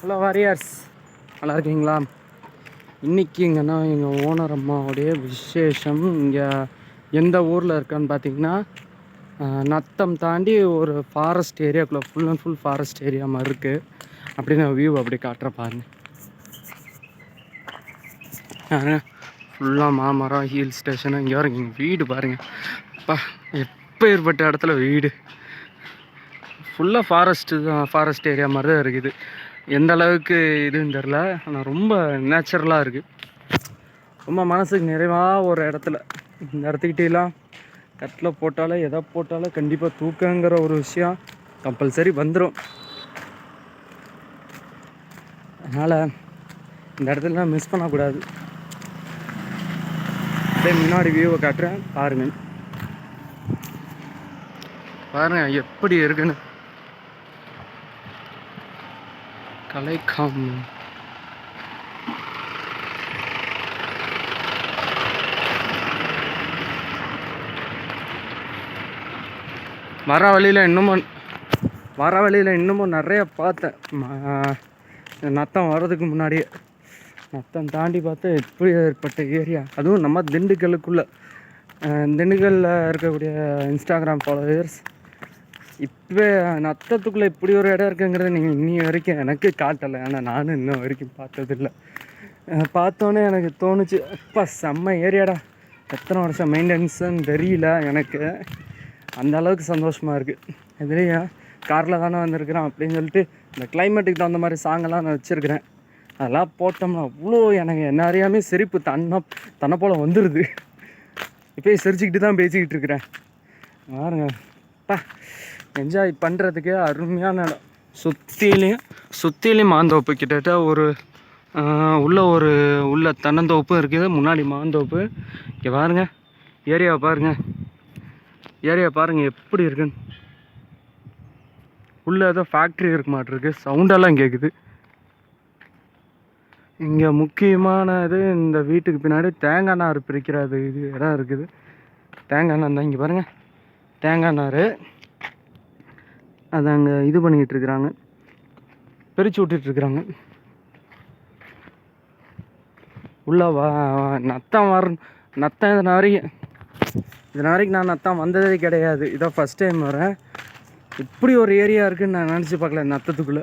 Hello warriors, நல்லா இருக்கீங்களா? இன்றைக்கி இங்கன்னா எங்கள் ஓனர் அம்மாவுடைய விசேஷம். இங்கே எந்த ஊரில் இருக்கான்னு பார்த்தீங்கன்னா, நத்தம் தாண்டி ஒரு ஃபாரஸ்ட் ஏரியாக்குள்ளே full and full forest area மாதிரி இருக்குது. அப்படி நான் வியூ அப்படி காட்டுறேன் பாருங்க. ஃபுல்லாக மாமரம், ஹில் ஸ்டேஷனு. இங்கே வர இங்கே வீடு பாருங்கள். அப்பா, எப்போ ஏற்பட்ட இடத்துல வீடு ஃபுல்லாக ஃபாரஸ்ட்டு தான், ஃபாரஸ்ட் ஏரியா மாதிரி தான் இருக்குது. எந்த அளவுக்கு இதுன்னு தெரில, ஆனால் ரொம்ப நேச்சுரலாக இருக்குது. ரொம்ப மனசுக்கு நிறைவாக ஒரு இடத்துல. இந்த இடத்துக்கிட்டலாம் கட்டில் போட்டாலும் எதை போட்டாலும் கண்டிப்பாக தூக்கங்கிற ஒரு விஷயம் கம்பல்சரி வந்துடும். அதனால் இந்த இடத்துல மிஸ் பண்ணக்கூடாது. அப்படியே முன்னாடி வியூவை காட்டுறேன் பாருங்க. பாருங்கள் எப்படி இருக்குன்னு. கலைக்காம் வர வழியில் இன்னமும் நிறைய பார்த்தேன். நத்தம் வர்றதுக்கு முன்னாடியே நத்தம் தாண்டி பார்த்தா எப்படி ஏற்பட்ட ஏரியா. அதுவும் நம்ம திண்டுக்கல்லுக்குள்ளே, திண்டுக்கல்லில் இருக்கக்கூடிய இன்ஸ்டாகிராம் ஃபாலோவர்ஸ் இப்போ நத்தத்துக்குள்ளே இப்படி ஒரு இடம் இருக்குங்கிறத நீங்கள் இன்னி வரைக்கும் எனக்கு காட்டலை. ஆனால் நானும் இன்னும் வரைக்கும் பார்த்ததில்லை. பார்த்தோன்னே எனக்கு தோணுச்சு, அப்பா செம்ம ஏரியாடா, எத்தனை வருஷம் மெயின்டெனன்ஸுன்னு தெரியல எனக்கு. அந்த அளவுக்கு சந்தோஷமாக இருக்குது. இதுலேயும் காரில் தானே வந்திருக்கிறேன் அப்படின்னு சொல்லிட்டு இந்த கிளைமேட்டுக்கு தகுந்த மாதிரி சாங்கெல்லாம் நான் வச்சுருக்கிறேன். அதெல்லாம் போட்டோம்னா அவ்வளோ எனக்கு என்ன அறியாமே சிரிப்பு தன்னை போல் வந்துடுது. இப்போயே சிரிச்சுக்கிட்டு தான் பேசிக்கிட்டு இருக்கிறேன். பாருங்க, அப்பா என்ஜாய் பண்ணுறதுக்கு அருமையான இடம். சுற்றிலையும் மாந்தோப்பு, கிட்டத்தட்ட ஒரு உள்ள தென்னந்தோப்பும் இருக்குது, முன்னாடி மாந்தோப்பு. இங்கே பாருங்கள், ஏரியாவை பாருங்கள் எப்படி இருக்குன்னு. உள்ளே ஏதோ ஃபேக்ட்ரி இருக்க மாட்டிருக்கு, சவுண்டெல்லாம் கேட்குது. இங்கே முக்கியமானது இந்த வீட்டுக்கு பின்னாடி தேங்காய் நார் பிரிக்கிறது இது இடம் இருக்குது. தேங்காய் நார் தான் இங்கே பாருங்கள், தேங்காய் நார் அதை அங்கே இது பண்ணிக்கிட்டு இருக்கிறாங்க, பிரித்து விட்டுட்ருக்குறாங்க. உள்ள நத்தம் இதன வரைக்கும் நான் நத்தம் வந்ததே கிடையாது. இதான் ஃபஸ்ட் டைம் வரேன். இப்படி ஒரு ஏரியா இருக்குதுன்னு நான் நினச்சி பார்க்கல நத்தத்துக்குள்ளே.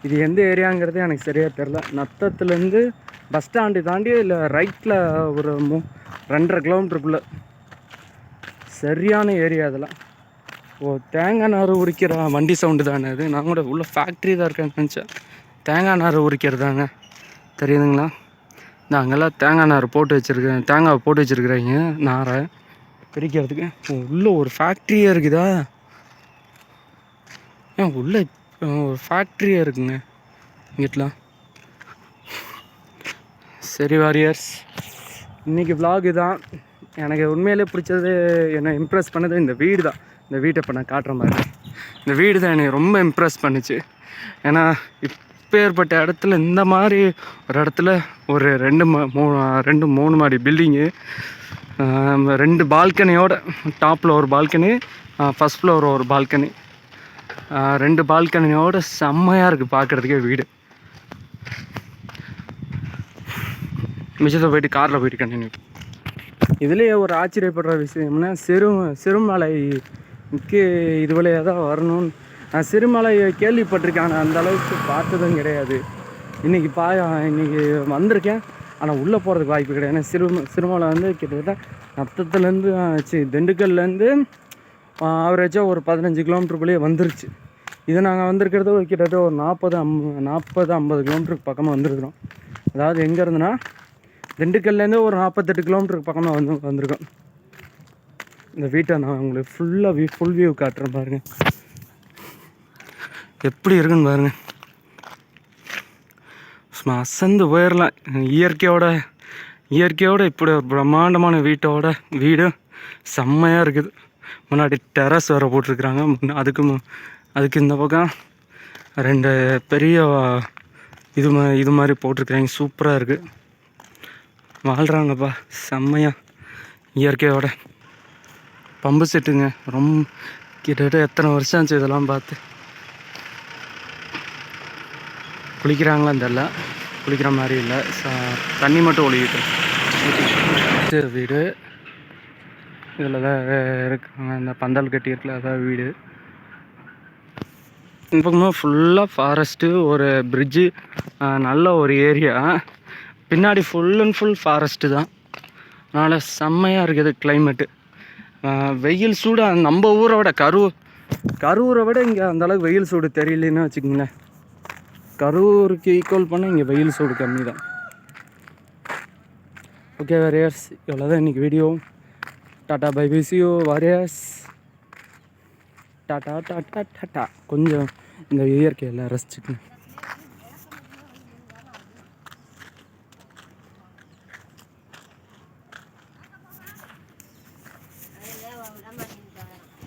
இது எந்த ஏரியாங்கிறது எனக்கு சரியாக தெரில. நத்தத்துலேருந்து பஸ் ஸ்டாண்டு தாண்டி இல்லை ரைட்டில் ஒரு 2.5 கிலோமீட்டருக்குள்ளே சரியான ஏரியா. அதெல்லாம் தேங்காய் நார் உரிக்கிற வண்டி சவுண்டு தானே அது. நான் கூட உள்ள ஃபேக்ட்ரி தான் இருக்கேன்னு நினச்சேன். தேங்காய் நார் உரிக்கிறதாங்க, தெரியுதுங்களா? இந்த அங்கெல்லாம் தேங்காய் நார் தேங்காய் போட்டு வச்சுருக்குறாங்க நாரை பிரிக்கிறதுக்கு. உள்ளே ஒரு ஃபேக்ட்ரியே இருக்குதா? உள்ளே ஒரு ஃபேக்ட்ரியே இருக்குங்க இங்கிட்டலாம். சரி வாரியர்ஸ், இன்றைக்கி விலாகு தான். எனக்கு உண்மையிலே பிடிச்சது, என்னை இம்ப்ரெஸ் பண்ணது இந்த வீடு தான். இந்த வீட்டை இப்போ நான் காட்டுற மாதிரி, இந்த வீடு தான் என்னை ரொம்ப இம்ப்ரெஸ் பண்ணிச்சு. ஏன்னா இப்போ ஏற்பட்ட இடத்துல இந்த மாதிரி ஒரு இடத்துல ஒரு 2-3 மாடி பில்டிங்கு, 2 பால்கனியோட, டாப்பில் ஒரு பால்கனி, ஃபஸ்ட் ஃப்ளோர் ஒரு பால்கனி, 2 பால்கனியோட செம்மையாக இருக்குது பார்க்குறதுக்கே வீடு. மிச்சத்தை போயிட்டு காரில் போயிட்டு கண்டினியூ. இதுலேயே ஒரு ஆச்சரியப்படுற விஷயம்னா சிறுமலைக்கு இது வழியாக தான் வரணும்னு. நான் சிறுமலையை கேள்விப்பட்டிருக்கேன், ஆனால் அந்த அளவுக்கு பார்த்ததும் கிடையாது. இன்றைக்கி வந்திருக்கேன், ஆனால் உள்ளே போகிறதுக்கு வாய்ப்பு கிடையாது. ஏன்னா சிறுமலை வந்து கிட்டத்தட்ட நத்தத்துலேருந்து திண்டுக்கல்லேருந்து ஆவரேஜாக ஒரு 15 கிலோமீட்டருக்குள்ளேயே வந்துருச்சு. இது நாங்கள் வந்திருக்கிறது கிட்டத்தட்ட ஒரு 40-50 கிலோமீட்டருக்கு பக்கமாக வந்துருக்குறோம். அதாவது எங்கே இருந்துன்னா திண்டுக்கல்லேருந்து ஒரு 48 கிலோமீட்டருக்கு பக்கமாக வந்திருக்கோம். இந்த வீட்டை நான் உங்களுக்கு ஃபுல் வியூ காட்டுறேன் பாருங்கள், எப்படி இருக்குன்னு பாருங்கள். சும்மா அசந்து போயிடலாம். இயற்கையோட இப்படி ஒரு பிரம்மாண்டமான வீடு செம்மையாக இருக்குது. முன்னாடி டெரஸ் வேறு போட்டிருக்குறாங்க. அதுக்கு இந்த பக்கம் 2 பெரிய இது மாதிரி போட்டிருக்குறாங்க. சூப்பராக இருக்குது, வாழ்கிறாங்கப்பா செம்மையாக இயற்கையோட. பம்பு செட்டுங்க, ரொம்ப கிட்டத்தட்ட எத்தனை வருஷம் ஆச்சு இதெல்லாம் பார்த்து. குளிக்கிறாங்களான்னு தெரில, குளிக்கிற மாதிரி இல்லை, தண்ணி மட்டும் ஒழுகிட்டு வீடு. இதில் தான் இருக்காங்க, இந்த பந்தல் கட்டியிருக்குல அதான் வீடு. இந்த பக்கமாக ஃபுல்லாக ஃபாரஸ்ட்டு, ஒரு பிரிட்ஜு, நல்ல ஒரு ஏரியா. பின்னாடி ஃபுல் அண்ட் ஃபுல் ஃபாரஸ்ட்டு தான். அதனால் செம்மையாக இருக்குது கிளைமேட்டு. வெயில் சூடாக நம்ம ஊரை விட கரூரை விட இங்கே அந்தளவுக்கு வெயில் சூடு தெரியலன்னு வச்சுக்கோங்களேன். கரூருக்கு ஈக்குவல் பண்ண இங்கே வெயில் சூடு கம்மி தான். ஓகே வாரியர்ஸ், இவ்வளோ தான் இன்றைக்கி video. Tata bye bye, see you warriors. Tata tata tata. கொஞ்சம் இந்த இயற்கையெல்லாம் ரசிச்சுக்கணும்.